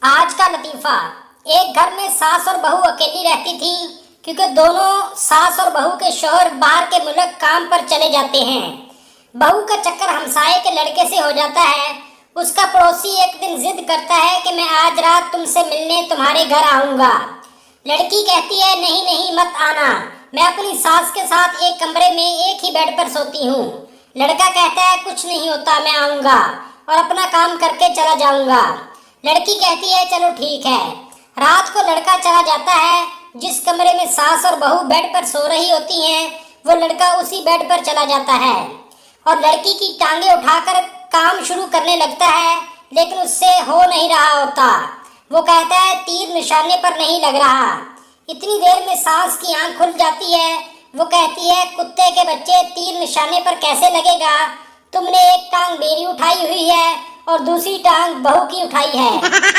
आज का लतीफा। एक घर में सास और बहू अकेली रहती थी, क्योंकि दोनों सास और बहू के शौहर बाहर के मुल्क काम पर चले जाते हैं। बहू का चक्कर हमसाये के लड़के से हो जाता है। उसका पड़ोसी एक दिन जिद करता है कि मैं आज रात तुमसे मिलने तुम्हारे घर आऊंगा। लड़की कहती है नहीं नहीं मत आना, मैं अपनी सास के साथ एक कमरे में एक ही बेड पर सोती हूँ। लड़का कहता है कुछ नहीं होता, मैं आऊंगा और अपना काम करके चला जाऊंगा। लड़की कहती है चलो ठीक है। रात को लड़का चला जाता है। जिस कमरे में सास और बहू बेड पर सो रही होती हैं, वो लड़का उसी बेड पर चला जाता है और लड़की की टांगे उठाकर काम शुरू करने लगता है, लेकिन उससे हो नहीं रहा होता। वो कहता है तीर निशाने पर नहीं लग रहा। इतनी देर में सास की आंख खुल जाती है। वो कहती है कुत्ते के बच्चे, तीर निशाने पर कैसे लगेगा? तुमने एक टांग मेरी उठाई हुई है और दूसरी टांग बहू की उठाई है।